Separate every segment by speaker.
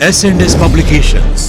Speaker 1: S&S Publications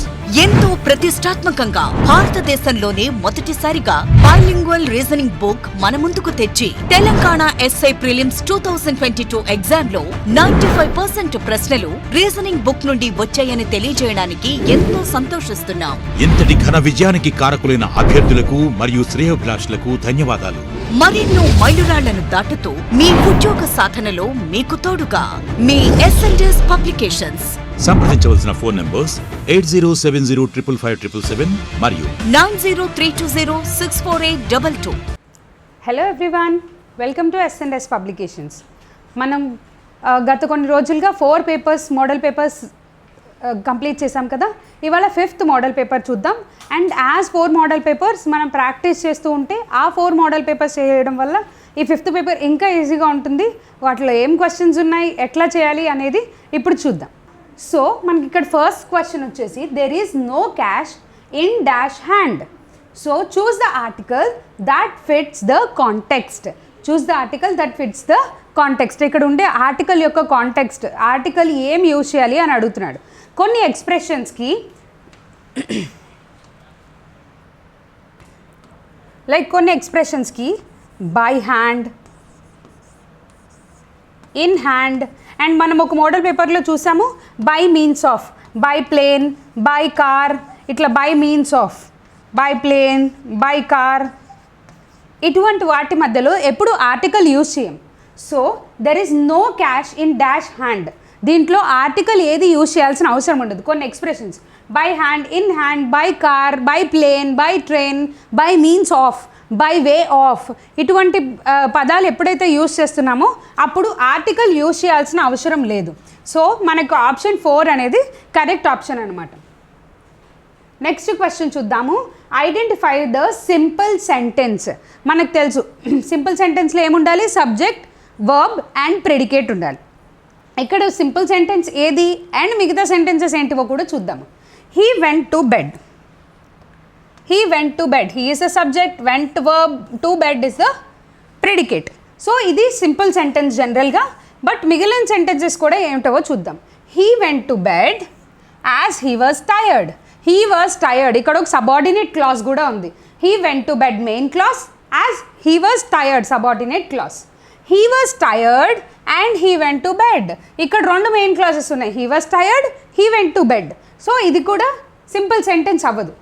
Speaker 2: ఎంతో ప్రతిష్టాత్మకంగా భారతదేశంలోనే మొదటిసారిగా బైలింగ్వల్ రీజనింగ్ బుక్ మన ముందుకు తెచ్చి తెలంగాణ ఎస్ఐ ప్రిలిమ్స్ 2022 ఎగ్జామ్ లో 95% ప్రశ్నలు రీజనింగ్ బుక్ నుండి వచ్చాయని తెలియజేయడానికి ఎంతో సంతోషిస్తున్నాం.
Speaker 1: ఇంతటి ఘన విజయానికి కారకులైన అభ్యర్థులకు మరియు శ్రేయోభిలాషులకు ధన్యవాదాలు.
Speaker 2: మరెన్నో మైలురాళ్లను దాటుతూ మీ ఉద్యోగ సాధనలో మీకు తోడుగా మీ S&S పబ్లికేషన్స్.
Speaker 1: సంప్రదించవలసిన ఫోన్ నంబర్స్ 8070555577 మరియు
Speaker 2: 9032064822.
Speaker 3: Hello everyone, welcome to S&S publications. మనం గత కొన్ని రోజులుగా 4 పేపర్స్ మోడల్ పేపర్స్ కంప్లీట్ చేసాం కదా. ఇవాళ 5th మోడల్ పేపర్ చూద్దాం. అండ్ యాజ్ 4 మోడల్ పేపర్స్ మనం ప్రాక్టీస్ చేస్తూ ఉంటే ఆ 4 మోడల్ పేపర్స్ చేయడం వల్ల ఈ 5th పేపర్ ఇంకా ఈజీగా ఉంటుంది. వాటిలో ఏం క్వశ్చన్స్ ఉన్నాయి, ఎట్లా చేయాలి అనేది ఇప్పుడు చూద్దాం. సో మనకి ఇక్కడ ఫస్ట్ క్వశ్చన్ వచ్చేసి there is no cash in dash hand. So choose the article that fits the context. Choose the article that fits the context. ఇక్కడ ఉండే ఆర్టికల్ యొక్క కాంటెక్స్ట్, ఆర్టికల్ ఏం యూజ్ చేయాలి అని అడుగుతున్నాడు. కొన్ని ఎక్స్ప్రెషన్స్కి కొన్ని ఎక్స్ప్రెషన్స్కి by hand, in hand, and మనం ఒక మోడల్ పేపర్లో చూసాము by means of, by plane, by car, ఇట్లా by means of, by plane, by car, ఇటువంటి వాటి మధ్యలో ఎప్పుడు ఆర్టికల్ యూజ్ చేయం. So there is no cash in dash hand. దీంట్లో ఆర్టికల్ ఏది యూజ్ చేయాల్సిన అవసరం ఉండదు. కొన్ని expressions by hand, in hand, by car, by plane, by train, by means of, by way of, ఇటువంటి పదాలు ఎప్పుడైతే యూజ్ చేస్తున్నామో అప్పుడు ఆర్టికల్ యూజ్ చేయాల్సిన అవసరం లేదు. సో మనకు ఆప్షన్ 4 అనేది కరెక్ట్ ఆప్షన్ అనమాట. నెక్స్ట్ క్వశ్చన్ చూద్దాము. Identify the simple sentence. మనకు తెలుసు సింపుల్ సెంటెన్స్లో ఏముండాలి, సబ్జెక్ట్, వర్బ్ అండ్ ప్రెడికేట్ ఉండాలి. ఇక్కడ సింపుల్ సెంటెన్స్ ఏది అండ్ మిగతా సెంటెన్సెస్ ఏంటివో కూడా చూద్దాము. He went to bed. He went to bed. He is the subject, went verb, to bed is the predicate. So ఇది సింపుల్ సెంటెన్స్ జనరల్గా. But మిగిలిన sentences కూడా ఏమిటో చూద్దాం. He went to bed as he was tired. He was tired. ఇక్కడ ఒక subordinate class కూడా ఉంది. He went to bed main class, as he was tired subordinate class. He was tired and he went to bed. ఇక్కడ 2 main classes ఉన్నాయి. He was tired, he went to bed. So ఇది కూడా simple sentence అవ్వదు.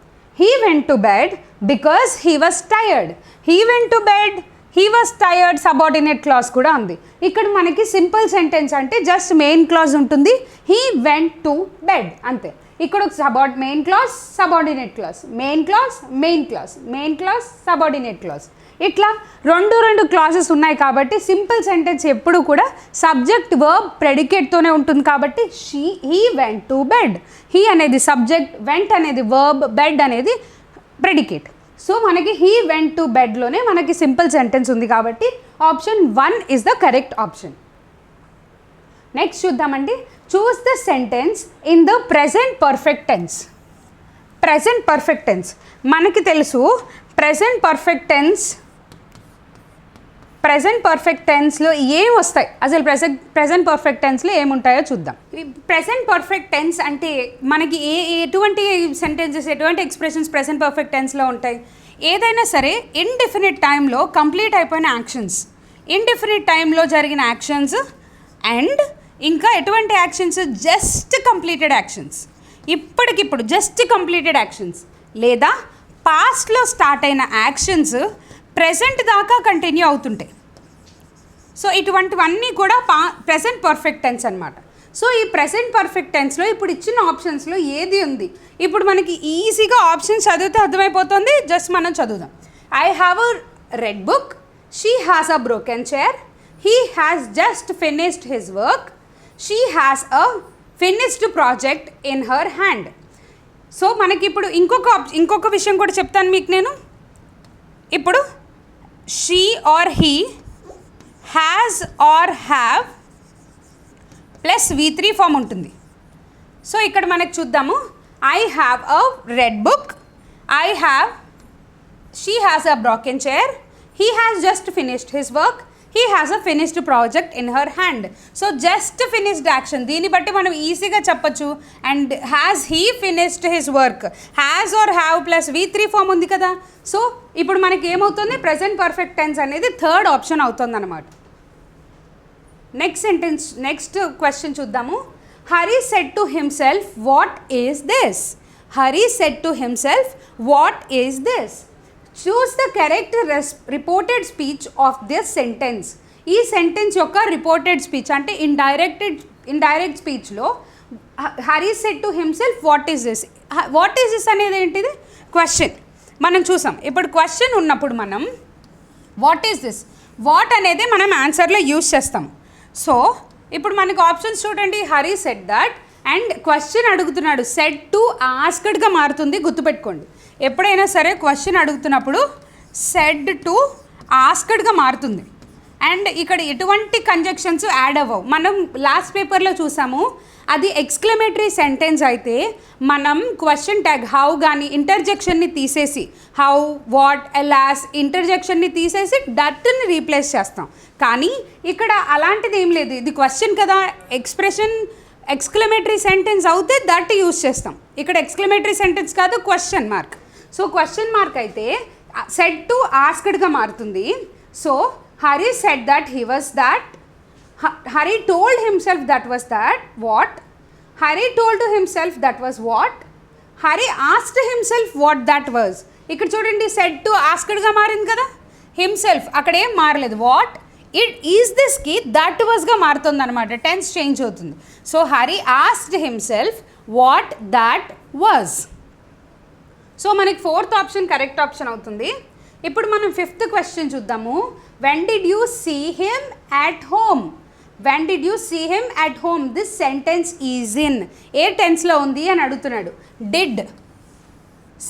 Speaker 3: He went to bed because he was tired. He went to bed, he was tired subordinate class కూడా ఉంది. ఇక్కడ మనకి simple sentence అంటే just main class ఉంటుంది. He went to bed అంతే. ఇక్కడ ఒక main class, subordinate class, main class, main class, main class, subordinate class, ఇట్లా 2 క్లాసెస్ ఉన్నాయి. కాబట్టి సింపుల్ సెంటెన్స్ ఎప్పుడు కూడా సబ్జెక్ట్, వర్బ్, ప్రెడికేట్తోనే ఉంటుంది. కాబట్టి he went to bed. He అనేది సబ్జెక్ట్, వెంట్ అనేది వర్బ్, బెడ్ అనేది ప్రెడికేట్. సో మనకి హీ వెంట్ టు బెడ్లోనే మనకి సింపుల్ సెంటెన్స్ ఉంది. కాబట్టి option 1 is the correct option. Next చూద్దామండి. Choose the sentence in the present perfect tense. Present perfect tense మనకి తెలుసు. ప్రెజెంట్ పర్ఫెక్ట్ టెన్స్లో ఏం వస్తాయి, అసలు ప్రెజెంట్ పర్ఫెక్ట్ టెన్స్లో ఏముంటాయో చూద్దాం. ప్రెజెంట్ పర్ఫెక్ట్ టెన్స్ అంటే మనకి ఎటువంటి సెంటెన్సెస్, ఎటువంటి ఎక్స్ప్రెషన్స్ ప్రెజెంట్ పర్ఫెక్ట్ టెన్స్లో ఉంటాయి. ఏదైనా సరే ఇండెఫినిట్ టైంలో కంప్లీట్ అయిపోయిన యాక్షన్స్, ఇండెఫినిట్ టైంలో జరిగిన యాక్షన్స్, అండ్ ఇంకా ఎటువంటి యాక్షన్స్, జస్ట్ కంప్లీటెడ్ యాక్షన్స్, ఇప్పటికిప్పుడు జస్ట్ కంప్లీటెడ్ యాక్షన్స్, లేదా పాస్ట్లో స్టార్ట్ అయిన యాక్షన్స్ ప్రెజెంట్ దాకా కంటిన్యూ అవుతుంటాయి. సో ఇటువంటివన్నీ కూడా ప్రెజెంట్ పర్ఫెక్ట్ టెన్స్ అనమాట. సో ఈ ప్రెజెంట్ పర్ఫెక్ట్ టెన్స్లో ఇప్పుడు ఇచ్చిన ఆప్షన్స్లో ఏది ఉంది, ఇప్పుడు మనకి ఈజీగా ఆప్షన్స్ చదివితే అర్థమైపోతుంది. జస్ట్ మనం చదువుదాం. I have a red book, she has a broken chair, he has just finished his work, she has a finished project in her hand. So మనకి ఇప్పుడు ఇంకొక విషయం కూడా చెప్తాను మీకు నేను. ఇప్పుడు she or he, has or have plus V3 form ఉంటుంది. సో ఇక్కడ మనకు చూద్దాము. I have a red book, she has a broken chair, he has just finished his work, he has a finished project in her hand. So just finished action, దీన్ని బట్టి మనం ఈజీగా చెప్పచ్చు. And has he finished his work, has or have plus V3 form ఉంది కదా. So ఇప్పుడు మనకి ఏమవుతుంది, ప్రెజెంట్ పర్ఫెక్ట్ టెన్స్ అనేది థర్డ్ ఆప్షన్ అవుతుంది అనమాట. నెక్స్ట్ సెంటెన్స్, నెక్స్ట్ క్వశ్చన్ చూద్దాము. Hari said to himself what is this. Hari said to himself what is this. Choose the correct reported speech of this sentence. ఈ సెంటెన్స్ యొక్క reported speech అంటే indirect స్పీచ్లో Hari said to himself what is this. What is this అనేది ఏంటిది, question. మనం చూసాం ఇప్పుడు question ఉన్నప్పుడు మనం వాట్ ఈస్ దిస్, వాట్ అనేది మనం ఆన్సర్లో యూజ్ చేస్తాం. సో ఇప్పుడు మనకు ఆప్షన్స్ చూడండి, Hari said that and question అడుగుతున్నాడు, సెడ్ టు ఆస్క్డ్గా మారుతుంది, గుర్తుపెట్టుకోండి. ఎప్పుడైనా సరే క్వశ్చన్ అడుగుతున్నప్పుడు సెడ్ టు ఆస్క్డ్గా మారుతుంది. అండ్ ఇక్కడ ఎటువంటి కంజంక్షన్స్ యాడ్ అవ్వవు. మనం లాస్ట్ పేపర్లో చూసాము, అది ఎక్స్క్లమేటరీ సెంటెన్స్ అయితే మనం క్వశ్చన్ ట్యాగ్ హౌ కానీ ఇంటర్జెక్షన్ని తీసేసి హౌ, వాట్, ఎలాస్ ఇంటర్జెక్షన్ని తీసేసి దట్ని రీప్లేస్ చేస్తాం. కానీ ఇక్కడ అలాంటిది ఏం లేదు, ఇది క్వశ్చన్ కదా, ఎక్స్ప్రెషన్ ఎక్స్క్లమేటరీ సెంటెన్స్ అవుతే దట్ యూజ్ చేస్తాం. ఇక్కడ ఎక్స్క్లమేటరీ సెంటెన్స్ కాదు, question mark. So question mark అయితే సెడ్ టు ఆస్క్డ్గా మారుతుంది. So Hari said that he was that, Hari told himself that was that what, Hari told to himself that was what, Hari asked himself what that was. ఇక్కడ చూడండి said to ఆస్క్డ్గా మారింది కదా, himself అక్కడ ఏం మారలేదు, what it is దిస్కి that వాజ్గా మారుతుంది అనమాట, టెన్స్ చేంజ్ అవుతుంది. So Hari asked himself what that was. So మనకి ఫోర్త్ ఆప్షన్ కరెక్ట్ ఆప్షన్ అవుతుంది. ఇప్పుడు మనం ఫిఫ్త్ క్వశ్చన్ చూద్దాము. When did you see him at home. When did you see him at home, this sentence is in a టెన్స్లో ఉంది అని అడుగుతున్నాడు. Did,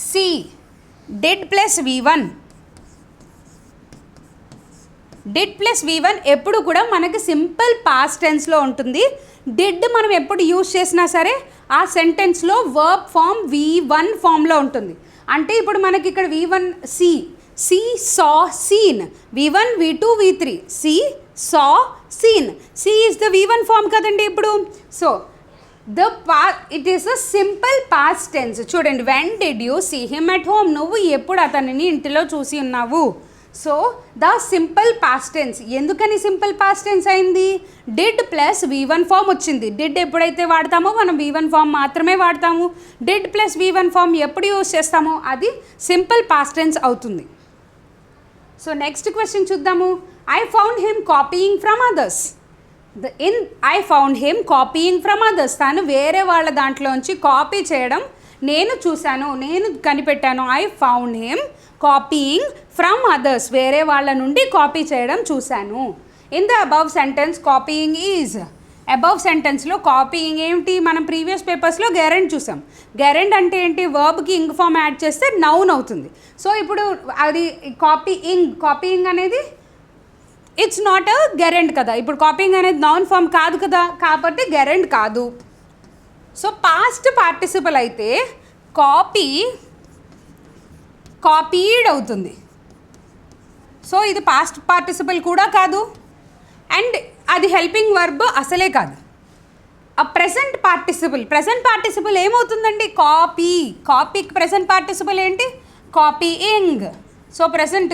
Speaker 3: see, did plus V1. Did plus V1 ఎప్పుడు కూడా మనకి సింపుల్ పాస్ట్ టెన్స్లో ఉంటుంది. Did మనం ఎప్పుడు యూజ్ చేసినా సరే ఆ సెంటెన్స్లో వర్బ్ ఫామ్ V1 ఫామ్లో ఉంటుంది. అంటే ఇప్పుడు మనకి ఇక్కడ V1 see, see saw seen, V1 V2 V3, see saw seen, see is the V1 form కదండి ఇప్పుడు. So it is a simple past tense. చూడండి, when did you see him at home, నువ్వు ఎప్పుడు అతనిని ఇంటిలో చూసి ఉన్నావు. So the simple past tense. ఎందుకని సింపుల్ పాస్ట్ టెన్స్ అయింది, డిడ్ ప్లస్ V1 ఫామ్ వచ్చింది. డిడ్ ఎప్పుడైతే వాడతామో మనం V1 ఫామ్ మాత్రమే వాడతాము. డిడ్ ప్లస్ V1 ఫామ్ ఎప్పుడు యూజ్ చేస్తామో అది సింపుల్ పాస్ట్ టెన్స్ అవుతుంది. సో నెక్స్ట్ క్వశ్చన్ చూద్దాము. I found him copying from others. I found him copying from others, తాను వేరే వాళ్ళ దాంట్లోంచి కాపీ చేయడం నేను చూశాను, నేను కనిపెట్టాను. I found him copying from others, వేరే వాళ్ళ నుండి కాపీ చేయడం చూశాను. In the above sentence copying is. Above సెంటెన్స్లో కాపీయింగ్ ఏమిటి, మనం ప్రీవియస్ పేపర్స్లో గెరెండ్ చూసాం. గెరెండ్ అంటే ఏంటి, వర్బ్కి ఇంగ్ ఫామ్ యాడ్ చేస్తే నౌన్ అవుతుంది. సో ఇప్పుడు అది కాపీయింగ్ అనేది ఇట్స్ నాట్ అ గెరెండ్ కదా, ఇప్పుడు కాపీయింగ్ అనేది నౌన్ ఫామ్ కాదు కదా, కాబట్టి గెరెండ్ కాదు. సో పాస్ట్ పార్టిసిపల్ అయితే కాపీడ్ అవుతుంది. సో ఇది పాస్ట్ పార్టిసిపల్ కూడా కాదు అండ్ అది హెల్పింగ్ వర్బ్ అసలే కాదు. ఆ ప్రెజెంట్ పార్టిసిపల్ ఏమవుతుందండి, కాపీకి ప్రెజెంట్ పార్టిసిపల్ ఏంటి, copying. So present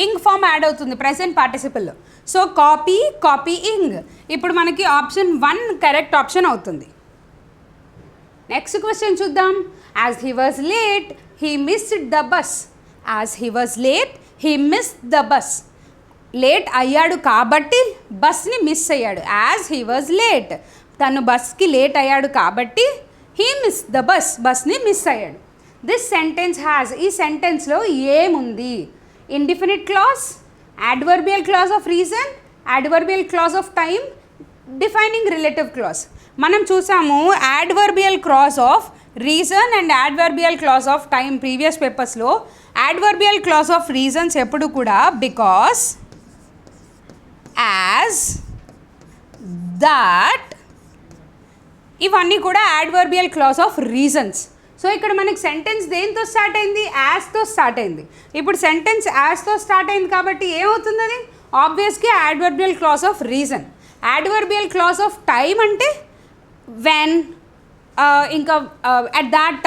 Speaker 3: ing form add అవుతుంది ప్రెజెంట్ పార్టిసిపల్లో. So copying. ఇప్పుడు మనకి ఆప్షన్ 1 కరెక్ట్ ఆప్షన్ అవుతుంది. నెక్స్ట్ క్వశ్చన్ చూద్దాం. As he was late he missed the bus. As he was late he missed the bus. Late అయ్యాడు కాబట్టి బస్ని miss అయ్యాడు. యాజ్ హీ వాజ్ లేట్, తను బస్కి లేట్ అయ్యాడు కాబట్టి హీ మిస్ ద బస్ని మిస్ అయ్యాడు. దిస్ సెంటెన్స్ హ్యాజ్, ఈ సెంటెన్స్లో ఏముంది, indefinite clause, adverbial clause of reason, adverbial clause of time, defining relative clause. మనం చూసాము adverbial clause of reason and adverbial clause of time previous పేపర్స్లో. adverbial clause of reasons ఎప్పుడు కూడా because, as, that, ఇవన్నీ కూడా adverbial clause of reasons. So ఇక్కడ మనకి sentence దేంతో స్టార్ట్ అయింది, యాజ్తో స్టార్ట్ అయింది. ఇప్పుడు సెంటెన్స్ యాజ్తో స్టార్ట్ అయింది కాబట్టి ఏమవుతుంది, అది ఆబ్వియస్గా adverbial clause of reason. Adverbial clause of time అంటే వెన్, ఇంకా అట్ దాట్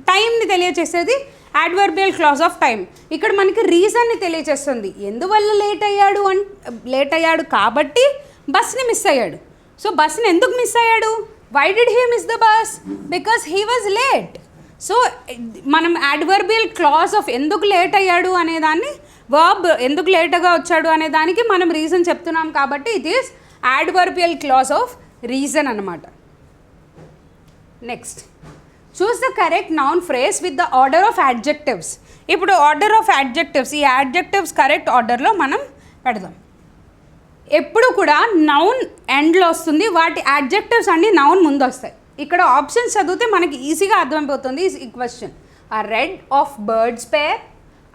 Speaker 3: టైంని తెలియచేసేది యాడ్వర్బియల్ క్లాజ్ ఆఫ్ టైం. ఇక్కడ మనకి రీజన్ని తెలియచేస్తుంది, ఎందువల్ల లేట్ అయ్యాడు కాబట్టి బస్ని మిస్ అయ్యాడు. సో బస్ని ఎందుకు మిస్ అయ్యాడు? Why did he miss the bus? Because he was late. So మనం యాడ్వర్బియల్ క్లాజ్ ఆఫ్ ఎందుకు లేట్ అయ్యాడు అనేదాన్ని, వర్బ్ ఎందుకు లేట్గా వచ్చాడు అనే దానికి మనం రీజన్ చెప్తున్నాం కాబట్టి it is adverbial clause of reason అన్నమాట. Next, choose the correct noun phrase with the order of adjectives. ఇప్పుడు ఆర్డర్ ఆఫ్ యాడ్జెక్టివ్స్, ఈ యాడ్జెక్టివ్స్ కరెక్ట్ ఆర్డర్లో మనం పెడదాం. ఎప్పుడు కూడా నౌన్ ఎండ్లో వస్తుంది, వాటి యాడ్జెక్టివ్స్ అన్ని నౌన్ ముందు వస్తాయి. ఇక్కడ ఆప్షన్స్ చదివితే మనకి ఈజీగా అర్థమైపోతుంది ఈ question. A red of birds pair,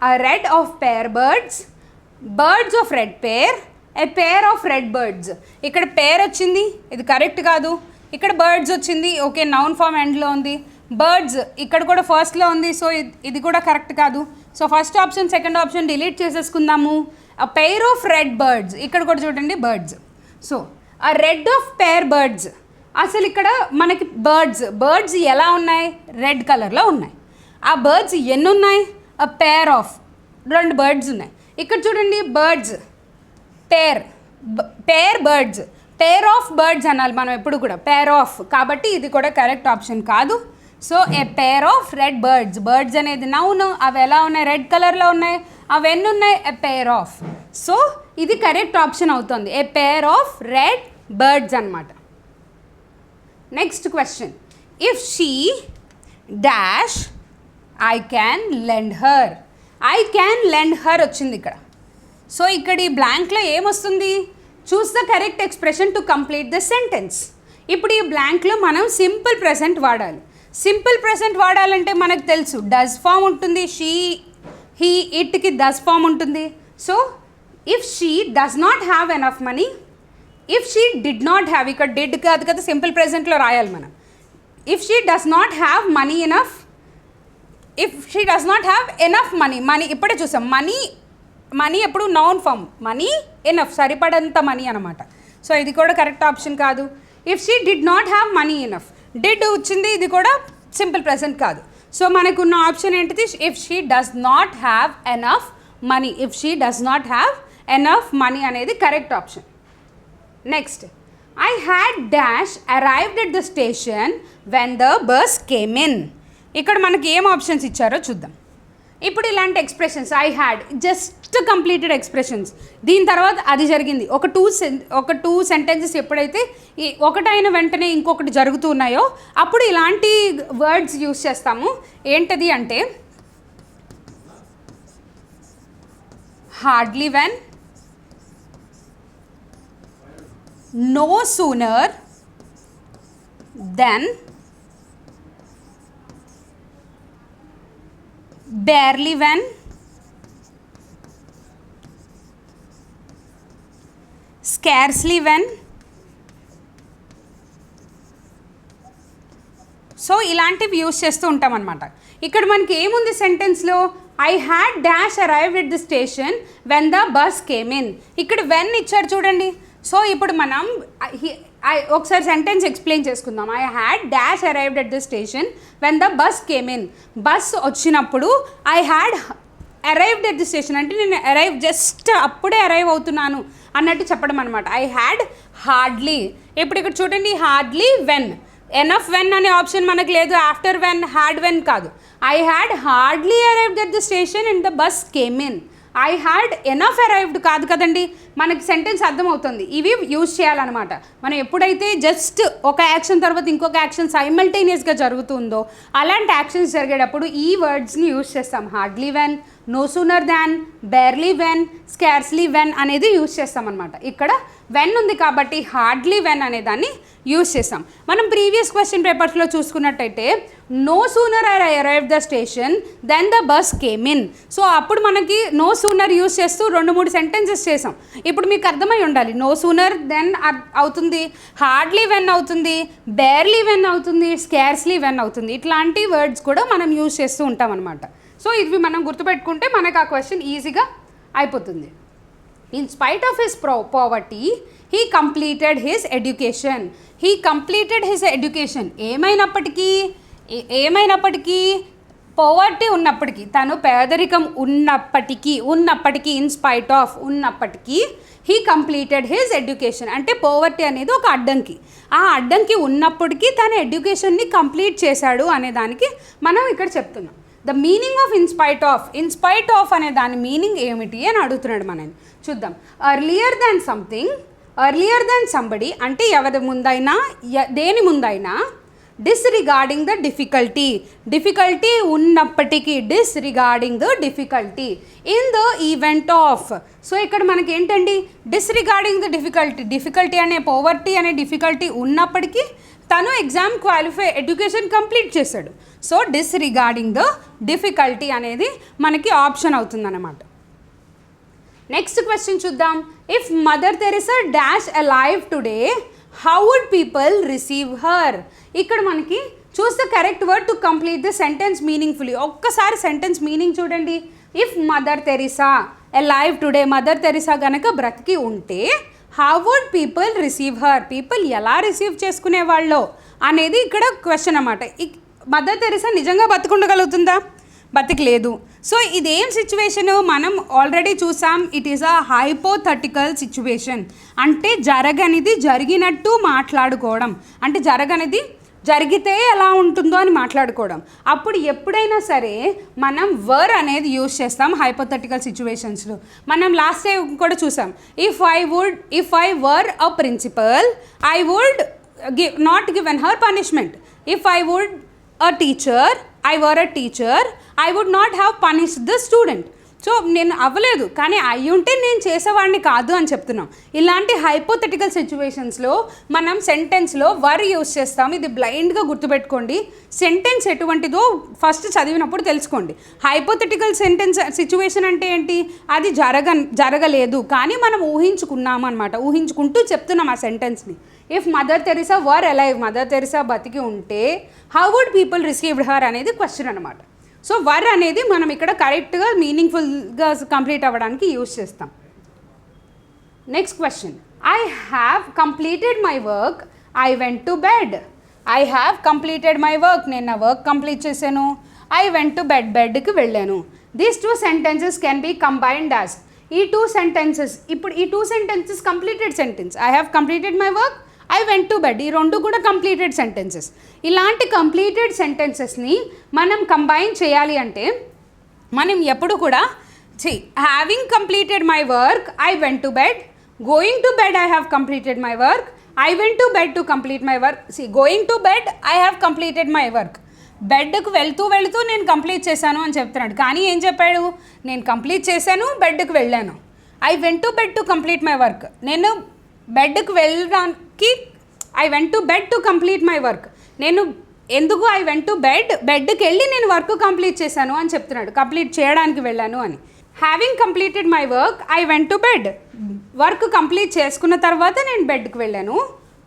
Speaker 3: a red of pair birds, birds of red pair, a pair of red birds. ఇక్కడ పేర్ వచ్చింది, ఇది కరెక్ట్ కాదు. ఇక్కడ బర్డ్స్ వచ్చింది, ఓకే నౌన్ ఫామ్ ఎండ్లో ఉంది. బర్డ్స్ ఇక్కడ కూడా ఫస్ట్లో ఉంది, సో ఇది కూడా కరెక్ట్ కాదు. So first option second option delete చేసేసుకుందాము. A pair of red birds, ఇక్కడ కూడా చూడండి birds. So a red of pair birds, అసలు ఇక్కడ మనకి బర్డ్స్ ఎలా ఉన్నాయి? రెడ్ కలర్లో ఉన్నాయి. ఆ బర్డ్స్ ఎన్ని ఉన్నాయి? అ పేర్ ఆఫ్, 2 బర్డ్స్ ఉన్నాయి. ఇక్కడ చూడండి birds pair birds, pair of birds అనాలి మనం ఎప్పుడు కూడా, పేర్ ఆఫ్, కాబట్టి ఇది కూడా కరెక్ట్ ఆప్షన్ కాదు. So A pair of red birds అనేది నౌన్, అవి ఎలా ఉన్నాయి? రెడ్ కలర్లో ఉన్నాయి. అవి ఎన్ని ఉన్నాయి? ఏ పేర్ ఆఫ్. సో ఇది కరెక్ట్ ఆప్షన్ అవుతుంది, ఏ పేర్ ఆఫ్ రెడ్ బర్డ్స్ అనమాట. Next question, if she dash I can lend her. I can lend her వచ్చింది ఇక్కడ. సో ఇక్కడ ఈ బ్లాంక్లో ఏమొస్తుంది? చూస్ the correct expression to complete the sentence. ఇప్పుడు ఈ బ్లాంక్లో మనం సింపుల్ ప్రెజెంట్ వాడాలి. సింపుల్ ప్రెజెంట్ వాడాలంటే మనకు తెలుసు డస్ ఫామ్ ఉంటుంది, షీ హీ ఇట్కి డస్ ఫామ్ ఉంటుంది. So if she does not have enough money, if she did not have, ఇక్కడ డిడ్ కాదు కదా సింపుల్ ప్రెజెంట్లో రాయాలి మనం. If she does not have money enough, if she does not have enough money ఇప్పుడే చూసాం. Money ఎప్పుడు noun form, money enough సరిపడంత money అనమాట. సో ఇది కూడా కరెక్ట్ ఆప్షన్ కాదు. If she did not have money enough, did వచ్చింది, ఇది కూడా సింపుల్ ప్రెజెంట్ కాదు. సో మనకున్న ఆప్షన్ ఏంటిది? If she does not have enough money, if she does not have enough money అనేది correct option. Next, I had dash arrived at the station when the bus came in. ఇక్కడ మనకి ఏం options ఇచ్చారో చూద్దాం. ఇప్పుడు ఇలాంటి expressions, I had just completed expressions, దీని తర్వాత అది జరిగింది. ఒక టూ సెంటెన్సెస్ ఎప్పుడైతే ఒకటైన వెంటనే ఇంకొకటి జరుగుతూ ఉన్నాయో అప్పుడు ఇలాంటి వర్డ్స్ యూస్ చేస్తాము. ఏంటది అంటే hardly when, no sooner then, barely when, scarcely when. So ఇలాంటివి యూస్ చేస్తూ ఉంటాం అనమాట. ఇక్కడ మనకి ఏముంది సెంటెన్స్లో? I had dash arrived at the station when the bus came in. ఇక్కడ వెన్ ఇచ్చారు చూడండి. సో ఇప్పుడు మనం ఒకసారి సెంటెన్స్ ఎక్స్ప్లెయిన్ చేసుకుందాం. I had dash arrived at the station when the bus came in. Bus వచ్చినప్పుడు I had arrived at the station అంటే నేను జస్ట్ అప్పుడే అరైవ్ అవుతున్నాను అన్నట్టు చెప్పడం అనమాట. I had hardly. ఇప్పుడు ఇక్కడ చూడండి హార్డ్లీ వెన్, ఎనఫ్ వెన్ అనే ఆప్షన్ మనకు లేదు, ఆఫ్టర్ వెన్, హ్యాడ్ వెన్ కాదు. I had hardly arrived at the station and the bus came in. I had enough arrived కాదు కదండి, మనకి సెంటెన్స్ అర్థమవుతుంది. ఇవి యూజ్ చేయాలన్నమాట. మనం ఎప్పుడైతే జస్ట్ ఒక యాక్షన్ తర్వాత ఇంకొక యాక్షన్ సైమల్టేనియస్గా జరుగుతుందో అలాంటి యాక్షన్స్ జరిగేటప్పుడు ఈ వర్డ్స్ని యూజ్ చేస్తాం. Hardly when, no sooner than, barely when, scarcely when అనేది యూజ్ చేస్తాం అనమాట. ఇక్కడ వెన్ ఉంది కాబట్టి హార్డ్లీ వెన్ అనే దాన్ని యూజ్ చేస్తాం. మనం ప్రీవియస్ క్వశ్చన్ పేపర్స్లో చూసుకున్నట్టయితే no sooner I arrive the station then the bus came in. So అప్పుడు మనకి నో సూనర్ యూజ్ చేస్తూ 2-3 సెంటెన్సెస్ చేసాం. ఇప్పుడు మీకు అర్థమై ఉండాలి, నో సూనర్ దెన్ అవుతుంది, హార్డ్లీ వెన్ అవుతుంది, బేర్లీ వెన్ అవుతుంది, స్కార్స్లీ వెన్ అవుతుంది. ఇట్లాంటి వర్డ్స్ కూడా మనం యూజ్ చేస్తూ ఉంటాం అనమాట. సో ఇవి మనం గుర్తుపెట్టుకుంటే మనకు ఆ క్వశ్చన్ ఈజీగా అయిపోతుంది. In spite of his poverty, he completed his education. He completed his education. ఏమైనప్పటికీ పోవర్టీ ఉన్నప్పటికీ, తను పేదరికం ఉన్నప్పటికీ ఇన్స్పైట్ ఆఫ్ ఉన్నప్పటికీ హీ కంప్లీటెడ్ హిజ్ ఎడ్యుకేషన్. అంటే పోవర్టీ అనేది ఒక అడ్డంకి, ఆ అడ్డంకి ఉన్నప్పటికీ తన ఎడ్యుకేషన్ని కంప్లీట్ చేశాడు అనే దానికి మనం ఇక్కడ చెప్తున్నాం. The meaning of in spite of అనే దాని మీనింగ్ ఏమిటి అని అడుగుతున్నాడు మనని. చూద్దాం. ఎర్లియర్ దాన్ సంబడి అంటే ఎవరి ముందైనా, దేని ముందైనా, డిస్రిగార్డింగ్ ద డిఫికల్టీ ఉన్నప్పటికీ, disregarding the difficulty in the event of. So ఇక్కడ మనకి ఏంటండి, డిస్రిగార్డింగ్ ద డిఫికల్టీ అనే పోవర్టీ అనే డిఫికల్టీ ఉన్నప్పటికీ తను ఎగ్జామ్ ఎడ్యుకేషన్ కంప్లీట్ చేశాడు. సో డిస్రిగార్డింగ్ ద డిఫికల్టీ అనేది మనకి ఆప్షన్ అవుతుందన్నమాట. నెక్స్ట్ క్వశ్చన్ చూద్దాం. If Mother Teresa dash alive today, how would people receive her? ఇక్కడ మనకి choose the correct word to complete the sentence మీనింగ్ఫుల్లీ. ఒక్కసారి సెంటెన్స్ మీనింగ్ చూడండి. If Mother Teresa alive today, mother Teresa గనక బ్రతికి ఉంటే how would people receive her, people ఎలా receive చేసుకునే వాళ్ళు అనేది ఇక్కడ క్వశ్చన్ అన్నమాట. మదర్ తెరిసా నిజంగా బతికుండగలుగుతుందా? బతికలేదు. సో ఇదేం సిచ్యువేషను మనం ఆల్రెడీ చూసాం. It is a hypothetical situation. అంటే జరగనిది జరిగినట్టు మాట్లాడుకోవడం, అంటే జరగనిది జరిగితే ఎలా ఉంటుందో అని మాట్లాడుకోవడం. అప్పుడు ఎప్పుడైనా సరే మనం వర్ అనేది యూజ్ చేస్తాం హైపోథెటికల్ సిచ్యువేషన్స్లో. మనం లాస్ట్ టైం కూడా చూసాం. If I were a principal I would not given her punishment. If I would a teacher, I were a teacher, I would not have punished the student. So నేను అవ్వలేదు కానీ అయ్యి ఉంటే నేను చేసేవాడిని కాదు అని చెప్తున్నాం. ఇలాంటి హైపోథెటికల్ సిచ్యువేషన్స్లో మనం సెంటెన్స్లో వర్ యూస్ చేస్తాం. ఇది బ్లైండ్గా గుర్తుపెట్టుకోండి. సెంటెన్స్ ఎటువంటిదో ఫస్ట్ చదివినప్పుడు తెలుసుకోండి. హైపోథెటికల్ సెంటెన్స్ సిచ్యువేషన్ అంటే ఏంటి? అది జరగలేదు కానీ మనం ఊహించుకున్నాము అనమాట. ఊహించుకుంటూ చెప్తున్నాం ఆ సెంటెన్స్ని. If Mother Teresa were alive, Mother Teresa బతికి ఉంటే how would people received her అనేది క్వశ్చన్ అనమాట. సో వర్ అనేది మనం ఇక్కడ కరెక్ట్గా మీనింగ్ఫుల్గా కంప్లీట్ అవ్వడానికి యూజ్ చేస్తాం. Next question. I have completed my work, I went to bed. I have completed my work, నేను నా వర్క్ కంప్లీట్ చేశాను. ఐ వెంట్ టు బెడ్, బెడ్కి వెళ్ళాను. These two sentences can be combined as. ఈ two sentences, ఇప్పుడు ఈ two sentences completed sentence. I have completed my work, I went to bed, ఈ రెండు కూడా కంప్లీటెడ్ సెంటెన్సెస్. ఇలాంటి కంప్లీటెడ్ సెంటెన్సెస్ని మనం కంబైన్ చేయాలి అంటే మనం ఎప్పుడు కూడా having completed my work I went to bed, going to bed I have completed my work, I went to bed to complete my work. Going to bed I have completed my work. బెడ్కు వెళ్తూ నేను complete చేశాను అని చెప్తున్నాడు. కానీ ఏం చెప్పాడు? నేను కంప్లీట్ చేశాను, బెడ్కి వెళ్ళాను. I went to bed to complete my work, నేను బెడ్కి వెళ్ళడానికి I went to bed to complete my work. నేను ఎందుకు ఐ వెంట్ టు బెడ్కి వెళ్ళి నేను వర్క్ కంప్లీట్ చేశాను అని చెప్తున్నాడు. కంప్లీట్ చేయడానికి వెళ్ళాను అని. Having completed my work I went to bed, work complete చేసుకున్న తర్వాత నేను బెడ్కి వెళ్ళాను.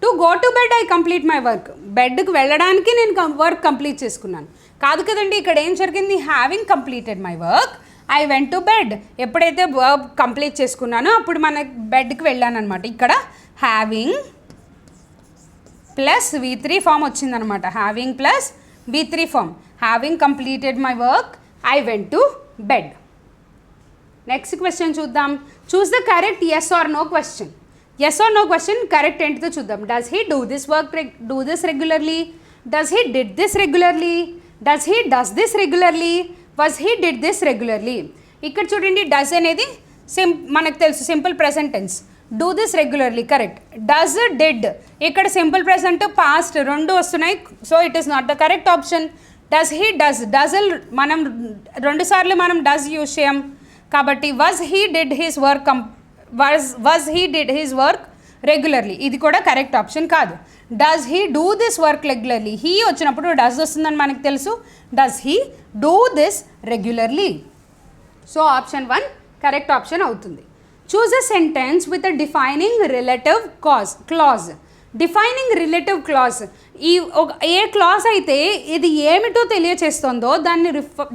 Speaker 3: To go to bed I complete my work, బెడ్కి వెళ్ళడానికి నేను వర్క్ కంప్లీట్ చేసుకున్నాను. కాదు కదండి, ఇక్కడ ఏం జరిగింది? Having completed my work I went to bed, ఎప్పుడైతే వర్క్ కంప్లీట్ చేసుకున్నానో అప్పుడు మన బెడ్కి వెళ్ళాను అనమాట. ఇక్కడ హ్యావింగ్ ప్లస్ V3 ఫామ్ వచ్చిందనమాట. Having plus V3 form. Having completed my work I went to bed. Next question చూద్దాం. Choose the correct yes or no question. Yes or no question correct ఏంటిదో చూద్దాం. Does he do this regularly? Does he did this regularly? Does he does this regularly? Was he did this regularly? ఇక్కడ చూడండి, does అనేది మనకు తెలుసు simple present tense. Do this regularly correct. Does did ఇక్కడ simple present past రెండు వస్తున్నాయి. So it is not the correct option. Does he డజల్ మనం రెండుసార్లు మనం డస్ యూజ్ చేయం కాబట్టి was he did his work regularly ఇది కూడా కరెక్ట్ ఆప్షన్ కాదు. Does he do this work regularly, he వచ్చినప్పుడు డస్ వస్తుందని మనకు తెలుసు. Does he do this regularly? So option 1 correct option అవుతుంది. Choose a sentence with a defining relative clause. Defining relative clause, ఏ clause అయితే ఇది ఏమిటో తెలియచేస్తుందో దాన్ని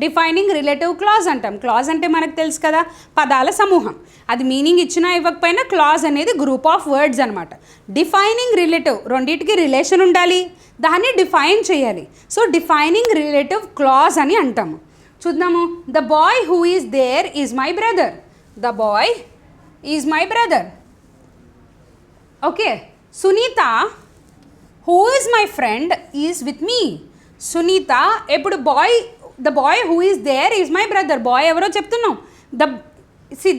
Speaker 3: డిఫైనింగ్ రిలేటివ్ క్లాజ్ అంటాం. క్లాజ్ అంటే మనకు తెలుసు కదా, పదాల సమూహం. అది మీనింగ్ ఇచ్చినా ఇవ్వకపోయినా క్లాజ్ అనేది గ్రూప్ ఆఫ్ వర్డ్స్ అనమాట. డిఫైనింగ్ రిలేటివ్, రెండింటికి రిలేషన్ ఉండాలి, దాన్ని డిఫైన్ చేయాలి. సో డిఫైనింగ్ రిలేటివ్ క్లాజ్ అని అంటాము. చూద్దాము. The boy who is there is my brother. The boy is my brother. Okay. Sunitha who is my friend is with me. Sunitha ఎప్పుడు the boy who is there is my brother. Boy ఎవరో చెప్తున్నాం,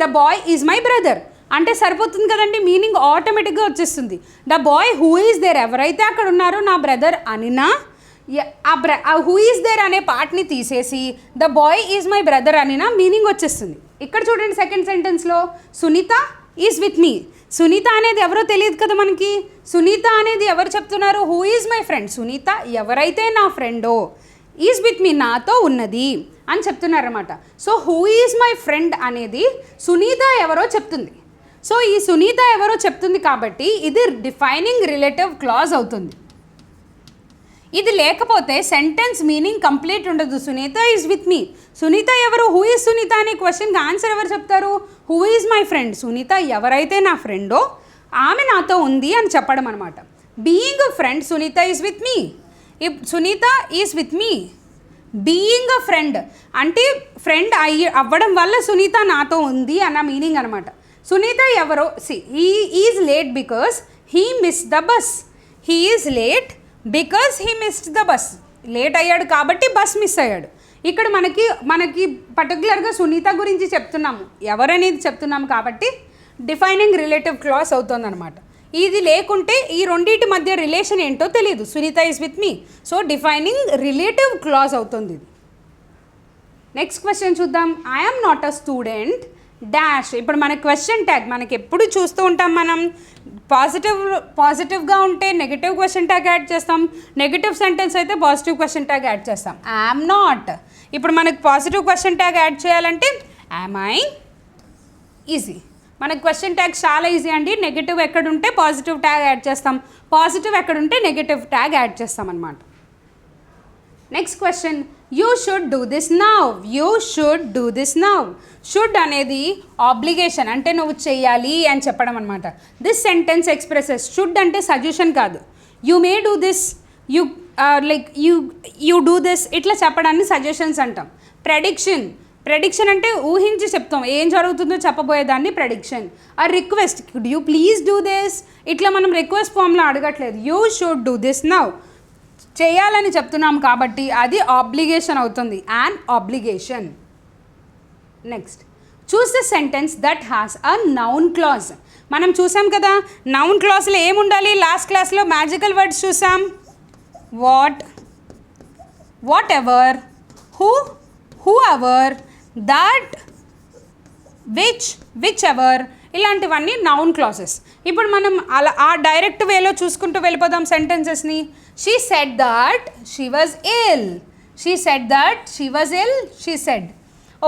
Speaker 3: the boy is my brother అంటే సరిపోతుంది కదండి, meaning ఆటోమేటిక్గా వచ్చేస్తుంది. The boy who is there, ఎవరైతే అక్కడ ఉన్నారో నా బ్రదర్ అనినా, ఆ హూ ఈజ్ దేర్ అనే పార్ట్ని తీసేసి the boy is my brother అనినా మీనింగ్ వచ్చేస్తుంది. ఇక్కడ చూడండి సెకండ్ సెంటెన్స్లో Sunitha is with me. Sunitha అనేది ఎవరో తెలియదు కదా మనకి. సునీత అనేది ఎవరు చెప్తున్నారు, who is my friend. Sunitha ఎవరైతే నా ఫ్రెండో, ఈజ్ విత్ మీ నాతో ఉన్నది అని చెప్తున్నారన్నమాట. So who is my friend అనేది సునీత ఎవరో చెప్తుంది. సో ఈ సునీత ఎవరో చెప్తుంది కాబట్టి ఇది డిఫైనింగ్ రిలేటివ్ క్లాజ్ అవుతుంది. ఇది లేకపోతే సెంటెన్స్ మీనింగ్ కంప్లీట్ ఉండదు. Sunita is with me, Sunita ఎవరు, హూ ఈజ్ సునీత అనే క్వశ్చన్కి ఆన్సర్ ఎవరు చెప్తారు, who is my friend. Sunitha ఎవరైతే నా ఫ్రెండో ఆమె నాతో ఉంది అని చెప్పడం అనమాట. Being a friend, Sunita is with me. Sunita is with me. Being a friend అంటే ఫ్రెండ్ అవ్వడం వల్ల సునీత నాతో ఉంది అన్న మీనింగ్ అనమాట. సునీత ఎవరో, he is late because he miss the bus. He is late because he missed the bus. Late అయ్యాడు కాబట్టి బస్ మిస్ అయ్యాడు. ఇక్కడ మనకి పర్టికులర్గా సునీత గురించి చెప్తున్నాము, ఎవరనేది చెప్తున్నాము కాబట్టి డిఫైనింగ్ రిలేటివ్ క్లాజ్ అవుతుందన్నమాట. ఇది లేకుంటే ఈ రెండింటి మధ్య రిలేషన్ ఏంటో తెలియదు. Sunita is with me, so defining relative clause అవుతుంది ఇది. నెక్స్ట్ క్వశ్చన్ చూద్దాం. I am not a student dash. ఇప్పుడు మన క్వశ్చన్ ట్యాగ్ మనకి ఎప్పుడు చూస్తూ ఉంటాం మనం. పాజిటివ్గా ఉంటే నెగిటివ్ క్వశ్చన్ ట్యాగ్ యాడ్ చేస్తాం, నెగిటివ్ సెంటెన్స్ అయితే పాజిటివ్ క్వశ్చన్ ట్యాగ్ యాడ్ చేస్తాం. I'm not. ఇప్పుడు మనకు పాజిటివ్ క్వశ్చన్ ట్యాగ్ యాడ్ చేయాలంటే యామ్ ఐ, ఈజీ. మనకు క్వశ్చన్ ట్యాగ్ చాలా ఈజీ అండి. నెగిటివ్ ఎక్కడుంటే పాజిటివ్ ట్యాగ్ యాడ్ చేస్తాం, పాజిటివ్ ఎక్కడుంటే నెగిటివ్ ట్యాగ్ యాడ్ చేస్తాం అన్నమాట. Next question. You should do this now. You should do this now. Should అనేది ఆబ్లిగేషన్, అంటే నువ్వు చెయ్యాలి అని చెప్పడం అనమాట. This sentence expresses. షుడ్ అంటే సజెషన్ కాదు. You may do this, you do this ఇట్లా చెప్పడాన్ని సజెషన్స్ అంటాం. ప్రెడిక్షన్ అంటే ఊహించి చెప్తాం, ఏం జరుగుతుందో చెప్పబోయేదాన్ని ప్రెడిక్షన్. ఆ request, could you please do this, ఇట్లా మనం రిక్వెస్ట్ ఫామ్లో అడగట్లేదు. You should do this now, చేయాలని చెప్తున్నాం కాబట్టి అది ఆబ్లిగేషన్ అవుతుంది, an obligation. Next, choose the sentence that has a noun clause. మనం చూసాం కదా నౌన్ క్లాజ్లో ఏముండాలి. లాస్ట్ క్లాస్లో మ్యాజికల్ వర్డ్స్ చూసాం. What, what ever, who, who ever, that, which ever, ఇలాంటివన్నీ నౌన్ క్లాజెస్. ఇప్పుడు మనం అలా ఆ డైరెక్ట్ వేలో చూసుకుంటూ వెళ్ళిపోదాం సెంటెన్సెస్ని. She said that she was ill. She said that she was ill, she said.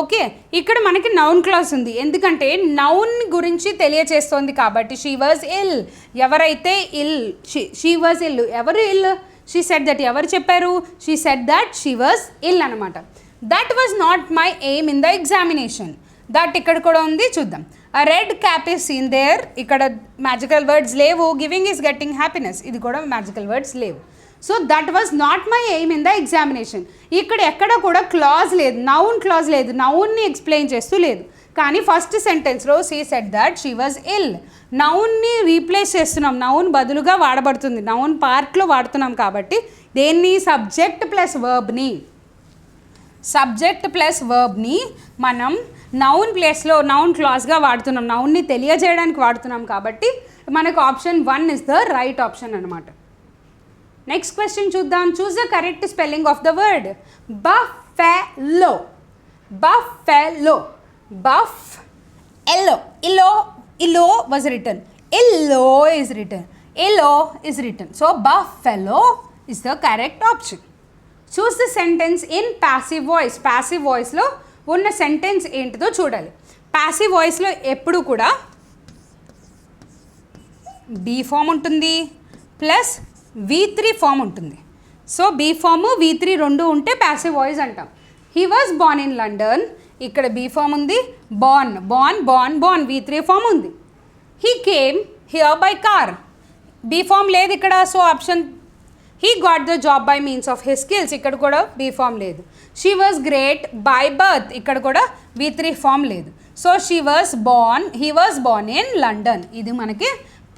Speaker 3: Okay, ఇక్కడ మనకి నౌన్ క్లాజ్ ఉంది ఎందుకంటే నౌన్ గురించి తెలియచేస్తోంది కాబట్టి. షీ వాజ్ ఇల్, ఎవరైతే ఇల్, షీ వాజ్ ఇల్, ఎవరు ఇల్, షీ సెడ్ దట్, ఎవరు చెప్పారు, she said that she was ill అనమాట. That was not my aim in the examination. That ఇక్కడ కూడా ఉంది, చూద్దాం. A red cap is seen there. ఇక్కడ మ్యాజికల్ వర్డ్స్ లేవు. గివింగ్ ఈస్ గెట్టింగ్ హ్యాపీనెస్, ఇది కూడా మ్యాజికల్ వర్డ్స్ లేవు. So that was not my aim in the examination. ఇక్కడ ఎక్కడ కూడా క్లాజ్ లేదు, నౌన్ క్లాజ్ లేదు, నౌన్ని ఎక్స్ప్లెయిన్ చేస్తూ లేదు. కానీ ఫస్ట్ సెంటెన్స్లో she said that she was ill, నౌన్ని రీప్లేస్ చేస్తున్నాం, నౌన్ బదులుగా వాడబడుతుంది, నౌన్ పార్ట్లో వాడుతున్నాం కాబట్టి దేన్ని, సబ్జెక్ట్ ప్లస్ వర్బ్ని మనం నౌన్ ప్లేస్లో నౌన్ క్లాజ్గా వాడుతున్నాం, నౌన్ని తెలియజేయడానికి వాడుతున్నాం కాబట్టి మనకు option 1 is the right option అనమాట. నెక్స్ట్ క్వశ్చన్ చూద్దాం. Choose the correct spelling of the word. Buffalo. Buffalo, buff, yellow, ఇల్లో was written, illo is written, illo is written. So buffalo is the correct option. Choose the sentence in passive voice. Passive voice లో ఉన్న sentence ఏంటిదో చూడాలి. Passive వాయిస్లో ఎప్పుడు కూడా be form ఉంటుంది, plus V3 form ఉంటుంది. సో బీ ఫామ్ V3 రెండు ఉంటే ప్యాసివ్ వాయిస్ అంటాం. He was born in London, ఇక్కడ బీ ఫామ్ ఉంది, బార్న్ V3 ఫామ్ ఉంది. He came here by car, be form లేదు ఇక్కడ, so option he got the job by means of his skills, ఇక్కడ కూడా బీ ఫామ్ లేదు. She was great by birth, ఇక్కడ కూడా V3 ఫామ్ లేదు. So he was born in London, ఇది మనకి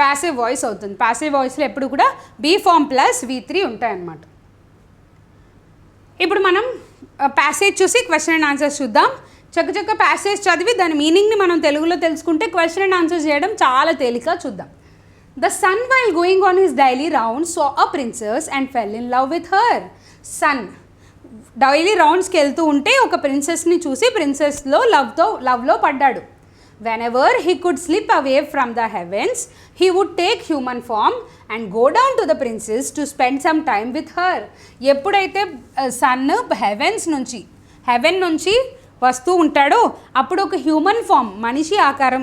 Speaker 3: ప్యాసివ్ వాయిస్ అవుతుంది. ప్యాసివ్ వాయిస్లో ఎప్పుడు కూడా బీ ఫామ్ ప్లస్ V3 ఉంటాయన్నమాట. ఇప్పుడు మనం ప్యాసేజ్ చూసి క్వశ్చన్ అండ్ ఆన్సర్స్ చూద్దాం. చక్క ప్యాసేజ్ చదివి దాని మీనింగ్ని మనం తెలుగులో తెలుసుకుంటే క్వశ్చన్ అండ్ ఆన్సర్స్ చేయడం చాలా తేలిక. చూద్దాం. The sun, while going on his daily rounds, saw a princess and fell in love with her. Sun daily రౌండ్స్కి వెళ్తూ ఉంటే ఒక ప్రిన్సెస్ని చూసి ప్రిన్సెస్లో లవ్లో పడ్డాడు. Whenever he could slip away from the heavens, he would take human form and go down to the princess to spend some time with her. ఎప్పుడైతే sun haven నుంచి వస్తూ ఉంటాడో అప్పుడు ఒక హ్యూమన్ ఫామ్,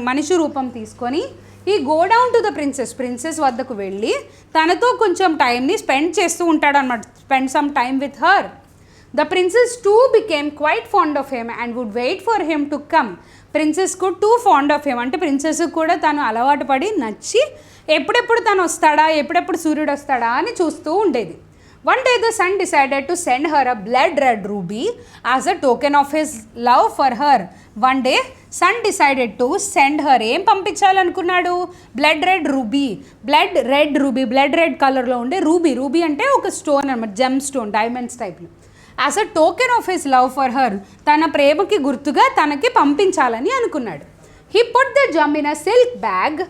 Speaker 3: మనిషి రూపం తీసుకొని ఈ go down to the princess వద్దకు వెళ్ళి తనతో కొంచెం టైంని స్పెండ్ చేస్తూ ఉంటాడు అనమాట. Spend some time with her. The princess too became quite fond of him and would wait for him to come. ప్రిన్సెస్కు టూ ఫాండ్ ఆఫ్ హిమ్ అంటే ప్రిన్సెస్కు కూడా తను అలవాటు పడి నచ్చి ఎప్పుడెప్పుడు తను వస్తాడా, ఎప్పుడెప్పుడు సూర్యుడు వస్తాడా అని చూస్తూ ఉండేది. One day the sun decided to send her a blood red ruby as a token of his love for her. One day sun decided to send her, ఏం పంపించాలనుకున్నాడు? బ్లడ్ రెడ్ కలర్లో ఉండే రూబీ అంటే ఒక స్టోన్ అనమాట, gem stone, diamonds టైప్లో. As a token of his love for her, తన ప్రేమకి గుర్తుగా తనకి పంపించాలని అనుకున్నాడు. He put the Jammu in a silk bag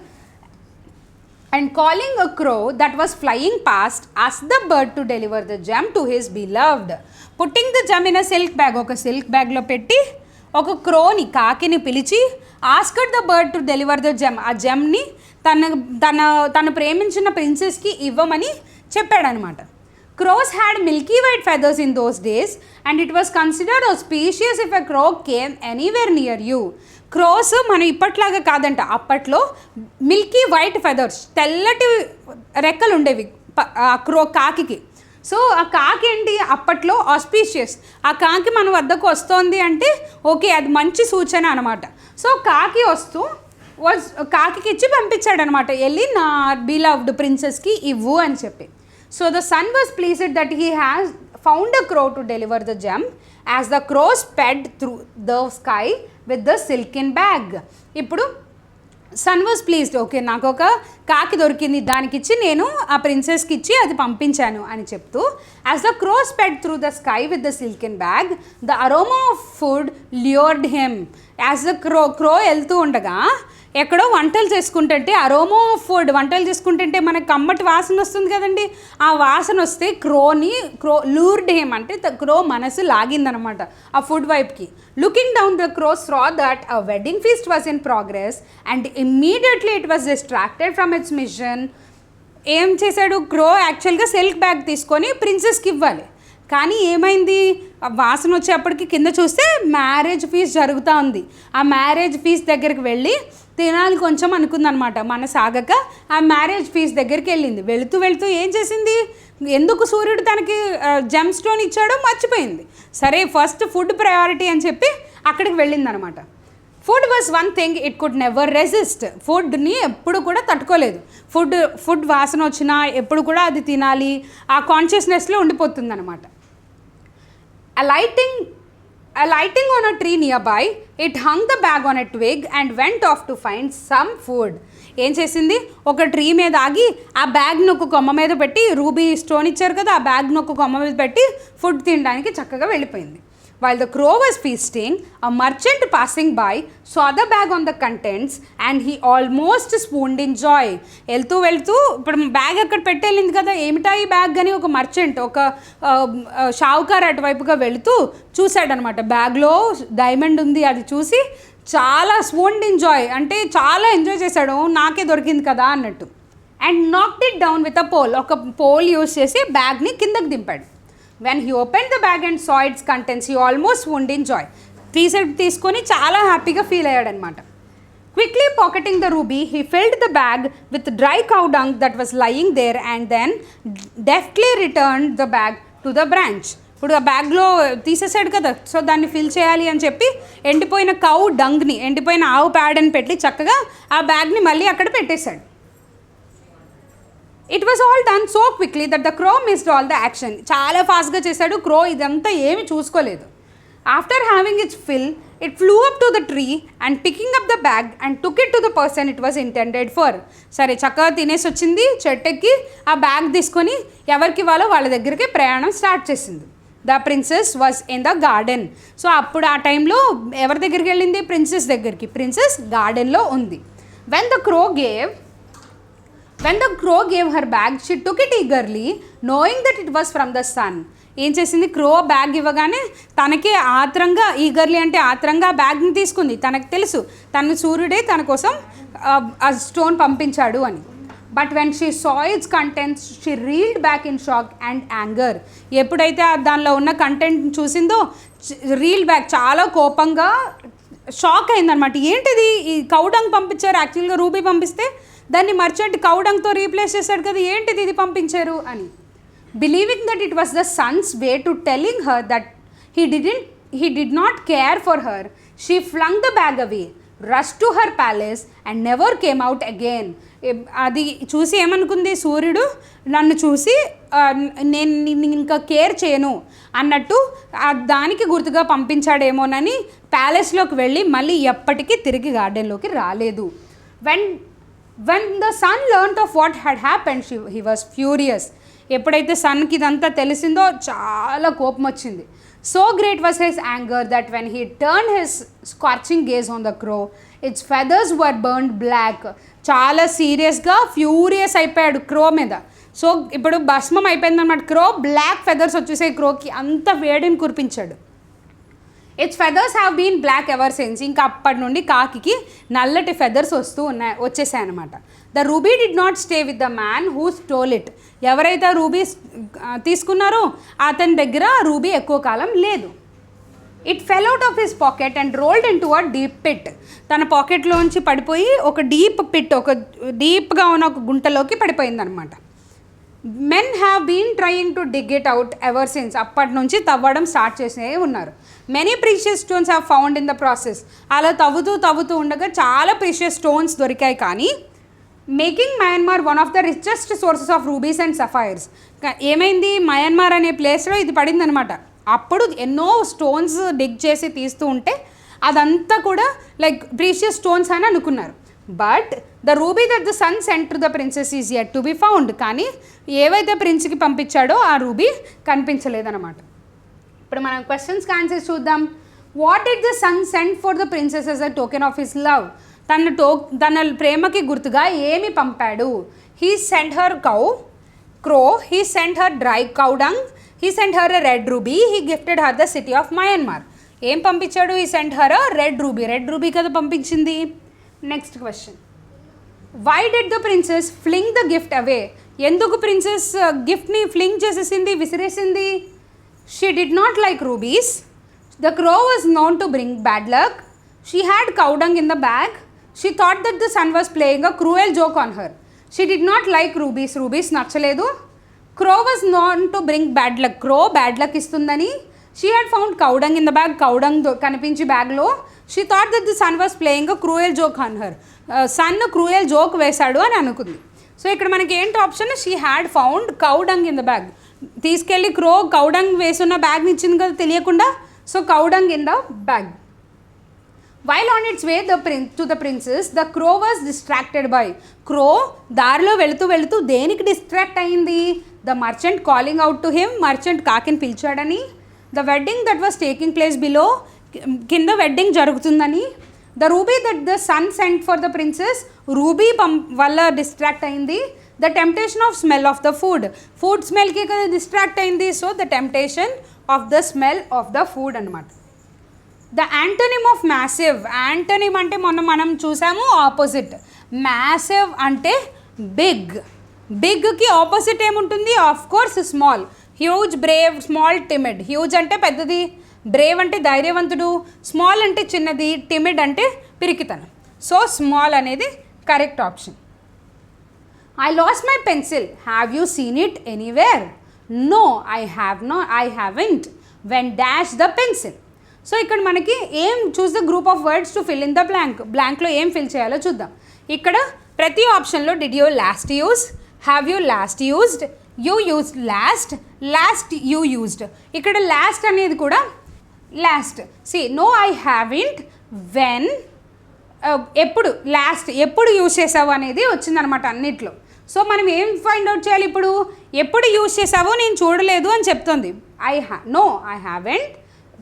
Speaker 3: and calling a crow that was flying past asked the bird to deliver the gem to his beloved. Putting the gem in a silk bag, ఒక silk బ్యాగ్లో పెట్టి ఒక crony, కాకిని పిలిచి asked the bird to deliver the gem, ఆ Gemini తన ప్రేమించిన ప్రిన్సెస్కి ఇవ్వమని చెప్పాడనమాట. Crows had milky white feathers in those days and it was considered auspicious if a crow came anywhere near you. Crores మనం ఇప్పట్లాగా కాదంట, అప్పట్లో మిల్కీ వైట్ ఫెదర్స్, తెల్లటి రెక్కలు ఉండేవి కాకికి. సో ఆ కాకి ఏంటి అప్పట్లో ఆస్పీషియస్, ఆ కాకి మన వద్దకు వస్తోంది అంటే ఓకే అది మంచి సూచన అనమాట. సో కాకి కాకి ఇచ్చి పంపించాడనమాట, వెళ్ళి నా బిలవ్డ్ ప్రిన్సెస్కి ఇవ్వు అని చెప్పి. So the sun was pleased that he has found a crow to deliver the gem as the crow sped through the sky with the silken bag. ఇప్పుడు సన్ వాజ్ ప్లీజ్డ్, ఓకే నాకు ఒక కాకి దొరికింది, దానికిచ్చి నేను ఆ ప్రిన్సెస్కి ఇచ్చి అది పంపించాను అని చెప్తూ, as the crow sped through the sky with the silken bag the aroma of food lured him. As the crow వెళ్తూ ఉండగా ఎక్కడో వంటలు చేసుకుంటుంటే, అరోమా ఆఫ్ ఫుడ్, వంటలు చేసుకుంటుంటే మనకు కమ్మటి వాసన వస్తుంది కదండి, ఆ వాసన వస్తే క్రో లూర్డ్ హిమ్ అంటే క్రో మనసు లాగిందనమాట ఆ ఫుడ్ వైపుకి. Looking down the crow saw that a wedding feast was in progress and immediately it was distracted from its mission. ఏం చేశాడు క్రో? యాక్చువల్గా సిల్క్ బ్యాగ్ తీసుకొని ప్రిన్సెస్కి ఇవ్వాలి, కానీ ఏమైంది, వాసన వచ్చేప్పటికి కింద చూస్తే మ్యారేజ్ ఫీస్ట్ జరుగుతూ ఉంది. ఆ మ్యారేజ్ ఫీస్ట్ దగ్గరికి వెళ్ళి తినాలి కొంచెం అనుకుందనమాట, మన సాగక ఆ మ్యారేజ్ ఫీస్ట్ దగ్గరికి వెళ్ళింది. వెళుతూ ఏం చేసింది, ఎందుకు సూర్యుడు తనకి జెమ్ స్టోన్ ఇచ్చాడో మర్చిపోయింది. సరే ఫస్ట్ ఫుడ్ ప్రయారిటీ అని చెప్పి అక్కడికి వెళ్ళిందనమాట. Food was one thing it could never resist. ఫుడ్ని ఎప్పుడు కూడా తట్టుకోలేదు. ఫుడ్ వాసన వచ్చినా ఎప్పుడు కూడా అది తినాలి, ఆ కాన్షియస్నెస్లో ఉండిపోతుంది అనమాట. Alighting on a tree nearby, it hung the bag on a twig and went off to find some food. ఏం చేసింది, ఒక ట్రీ మీద ఆగి ఆ బ్యాగ్ను ఒక కొమ్మ మీద పెట్టి, రూబీ స్టోన్ ఇచ్చారు కదా, ఆ బ్యాగ్ను ఒక కొమ్మ మీద పెట్టి ఫుడ్ తినడానికి చక్కగా వెళ్ళిపోయింది. While the crow was feasting, a merchant passing by saw the bag on the contents and he almost swooned in joy. వెళ్తూ ఇప్పుడు బ్యాగ్ అక్కడ పెట్టేళ్ళింది కదా, ఏమిటా ఈ బ్యాగ్ అని ఒక మర్చెంట్, ఒక షావుకారు అటువైపుగా వెళుతూ చూశాడనమాట. బ్యాగ్లో డైమండ్ ఉంది, అది చూసి చాలా స్వోన్డ్ ఇన్ జాయ్ అంటే చాలా ఎంజాయ్ చేశాడు, నాకే దొరికింది కదా అన్నట్టు. And knocked it down with a pole, ఒక పోల్ యూజ్ చేసి బ్యాగ్ని కిందకి దింపాడు. When he opened the bag and saw its contents, he almost swooned in joy. తీసుకొని చాలా హ్యాపీగా feel అయ్యాడనమాట. Quickly pocketing the ruby, he filled the bag with dry cow dung that was lying there and then deftly returned the bag to the branch. ఇప్పుడు ఆ బ్యాగ్లో తీసేసాడు కదా, so దాన్ని fill చేయాలి అని చెప్పి ఎండిపోయిన కౌ డంగ్ని, ఎండిపోయిన ఆవు ప్యాడ్ని పెట్టి చక్కగా ఆ బ్యాగ్ని మళ్ళీ అక్కడ పెట్టేశాడు. It was all done so quickly that the crow missed all the action. చాలా ఫాస్ట్గా చేశాడు క్రో, ఇదంతా ఏమి చూసుకోలేదు. After having its fill, it flew up to the tree and picking up the bag and took it to the person it was intended for. సరే చక్కగా తినేసి వచ్చింది, చెట్టెక్కి ఆ బ్యాగ్ తీసుకొని ఎవరికి వాళ్ళ దగ్గరికి ప్రయాణం స్టార్ట్ చేసింది. The princess was in the garden. So అప్పుడు ఆ టైంలో ఎవరి దగ్గరికి వెళ్ళింది? ప్రిన్సెస్ దగ్గరికి. ప్రిన్సెస్ గార్డెన్లో ఉంది. When the crow gave her bag, she took it eagerly, knowing that it was from the sun. ఏం చేసింది? క్రో బ్యాగ్ ఇవ్వగానే తనకే ఆత్రంగా, ఈగర్లీ అంటే ఆత్రంగా బ్యాగ్ని తీసుకుంది. తనకు తెలుసు తను సూర్యుడే తన కోసం ఆ స్టోన్ పంపించాడు అని. But when she saw its contents she reeled back in shock and anger. ఎప్పుడైతే దానిలో ఉన్న కంటెంట్ చూసిందో రీల్డ్ బ్యాక్, చాలా కోపంగా షాక్ అయిందనమాట. ఏంటిది, ఈ కౌడంగ్ పంపించారు, యాక్చువల్గా రూబీ పంపిస్తే దాన్ని మర్చెంట్ కౌడంగ్తో రీప్లేస్ చేశాడు కదా, ఏంటిది ఇది పంపించారు అని. Believing that it was the sun's way to telling her that he did not care for her, she flung the bag away, rushed to her palace and never came out again. అది చూసి ఏమనుకుంది? సూర్యుడు నన్ను చూసి నేను ఇంకా care చేయను అన్నట్టు దానికి గుర్తుగా పంపించాడేమోనని ప్యాలెస్లోకి వెళ్ళి మళ్ళీ ఎప్పటికీ తిరిగి గార్డెన్లోకి రాలేదు. When the son learnt of what had happened, he was furious. ఎప్పుడైతే సన్కి ఇదంతా తెలిసిందో చాలా కోపం వచ్చింది. So great was his anger that when he turn his scorching gaze on the crow, its feathers were burned black. చాలా సీరియస్గా furious అయిపోయాడు క్రో మీద. సో ఇప్పుడు భస్మం అయిపోయిందన్నమాట. క్రో బ్లాక్ ఫెదర్స్ వచ్చేసాయి క్రోకి, అంత వేడిని కురిపించాడు. Its feathers have been black ever since. ఇంకా అప్పటి నుండి కాకి నల్లటి ఫెదర్స్ వచ్చేసాయి అనమాట. The ruby did not stay with the man who stole it. ఎవరైతే రూబీ తీసుకున్నారో అతని దగ్గర రూబీ ఎక్కువ కాలం లేదు. It fell out of his pocket and rolled into a deep pit. తన పాకెట్లోంచి పడిపోయి ఒక డీప్ పిట్, ఒక డీప్గా ఉన్న ఒక గుంటలోకి పడిపోయింది అనమాట. Men have been trying to dig it out ever since. అప్పటి నుంచి తవ్వడం స్టార్ట్ చేసే ఉన్నారు. Many precious stones have found in the process. అలా తవ్వుతూ ఉండగా చాలా ప్రీషియస్ స్టోన్స్ దొరికాయి. కానీ making Myanmar one of the richest sources of rubies and sapphires. ఏమైంది, మయన్మార్ అనే ప్లేస్లో ఇది పడిందనమాట. అప్పుడు ఎన్నో స్టోన్స్ డిగ్ చేసి తీస్తూ ఉంటే అదంతా కూడా లైక్ ప్రీషియస్ స్టోన్స్ అని అనుకున్నారు. But the ruby that the sun sent to the princess is yet to be found. కానీ ఏవైతే ప్రిన్స్కి పంపించాడో ఆ రూబీ కనిపించలేదన్నమాట. ఇప్పుడు మనం క్వశ్చన్స్కి ఆన్సర్స్ చూద్దాం. What did the sun send for the princess as a token of his love. తన ప్రేమకి గుర్తుగా ఏమి పంపాడు? He sent her crow, he sent her dry cow dung, he sent her a red ruby, he gifted her the city of Myanmar. ఏం పంపించాడు? He sent her red ruby. Red ruby కదా పంపించింది. Next question, why did the princess fling the gift away. ఎందుకు princess గిఫ్ట్ని fling చేసేసింది, విసిరేసింది? She did not like rubies. The crow was known to bring bad luck. She had cow dung in the bag. She thought that the sun was playing a cruel joke on her. She did not like rubies. Rubies నచ్చలేదు. Crow was known to bring bad luck. Crow bad luck ఇస్తుందని. She had found cow dung in the bag. Cow dung కనిపించి బ్యాగ్లో. She thought that the sun was playing a cruel joke on her. Sun cruel joke వేశాడు అని అనుకుంది. So ఇక్కడ మనకి ఏంటి option? She had found cow dung in the bag. తీసుకెళ్ళి crow cow dung వేసున్న బ్యాగ్ని ఇచ్చింది కదా తెలియకుండా. So cow dung in the bag. While on its way to the princess, the crow was distracted by. Crow దారిలో వెళుతూ దేనికి distract అయింది? The merchant calling out to him. Merchant కాకిని పిలిచాడని. The wedding that was taking place below. కింద wedding జరుగుతుందని. The ruby that the sun sent for the princess. Ruby వల్ల distract అయింది. The temptation of smell of the food. Food స్మెల్కి కదా distract అయింది. So the temptation of the smell of the food అన్నమాట. The antonym of massive. Antonym అంటే మనం చూసాము opposite. Massive అంటే బిగ్. బిగ్కి ఆపోజిట్ ఏముంటుంది? Of course small. Huge, brave, small, timid. Huge అంటే పెద్దది, బ్రేవ్ అంటే ధైర్యవంతుడు, స్మాల్ అంటే చిన్నది, టిమిడ్ అంటే పిరికితనం. సో స్మాల్ అనేది correct option. I lost my pencil. Have you seen it anywhere? No, I haven't. When dash the pencil. So ఇక్కడ మనకి ఏం choose the group of words to fill in the బ్లాంక్లో ఏం fill చేయాలో చూద్దాం. ఇక్కడ ప్రతి ఆప్షన్లో did you last use, have you last used, you used last you used. ఇక్కడ లాస్ట్ అనేది కూడా last. See no I haven't, when, ఎప్పుడు, లాస్ట్ ఎప్పుడు యూజ్ చేసావు అనేది వచ్చిందనమాట అన్నిట్లో. సో మనం ఏం ఫైండ్ అవుట్ చేయాలి ఇప్పుడు, ఎప్పుడు యూజ్ చేసావో నేను చూడలేదు అని చెప్తుంది. No I haven't,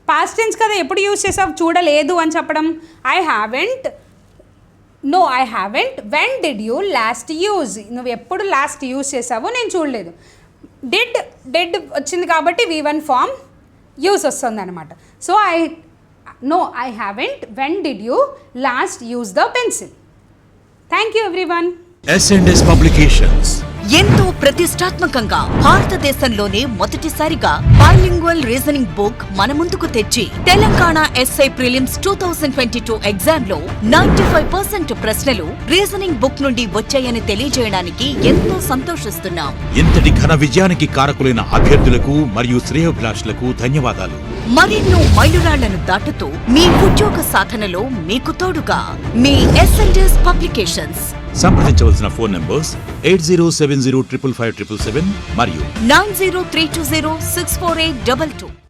Speaker 3: past tense కదా, ఎప్పుడు యూజ్ చేసావు చూడలేదు అని చెప్పడం. I haven't, no I haven't, when did you last use, నువ్వు ఎప్పుడు లాస్ట్ యూజ్ చేసావో నేను చూడలేదు. డిడ్ వచ్చింది కాబట్టి V1 ఫామ్ యూజ్ వస్తుంది అనమాట. So no I haven't, when did you last use the pencil. Thank you everyone.
Speaker 1: S&S publications
Speaker 2: ఎంతో ప్రతిష్టాత్మకంగా భారతదేశంలోనే మొదటిసారిగా బైలింగ్వల్ రీజనింగ్ బుక్ మన ముందుకు తెచ్చి తెలంగాణ SI ప్రిలిమ్స్ 2022 ఎగ్జామ్ లో 95% ప్రశ్నలు రీజనింగ్ బుక్ నుండి వచ్చాయని తెలియజేయడానికి ఎంతో సంతోషిస్తున్నాం.
Speaker 1: ఇంతటి ఘన విజయానికి కారకులైన అభ్యర్థులకు మరియు శ్రేయోభిలాషులకు ధన్యవాదాలు.
Speaker 2: మరెన్నో మైలురాళ్లను దాటుతూ మీ ఉద్యోగ సాధనలో మీకు తోడుగా మీ S&S పబ్లికేషన్స్.
Speaker 1: సంప్రదించవలసిన ఫోన్ నంబర్స్ 8070555577 మరియు
Speaker 2: 9032064822.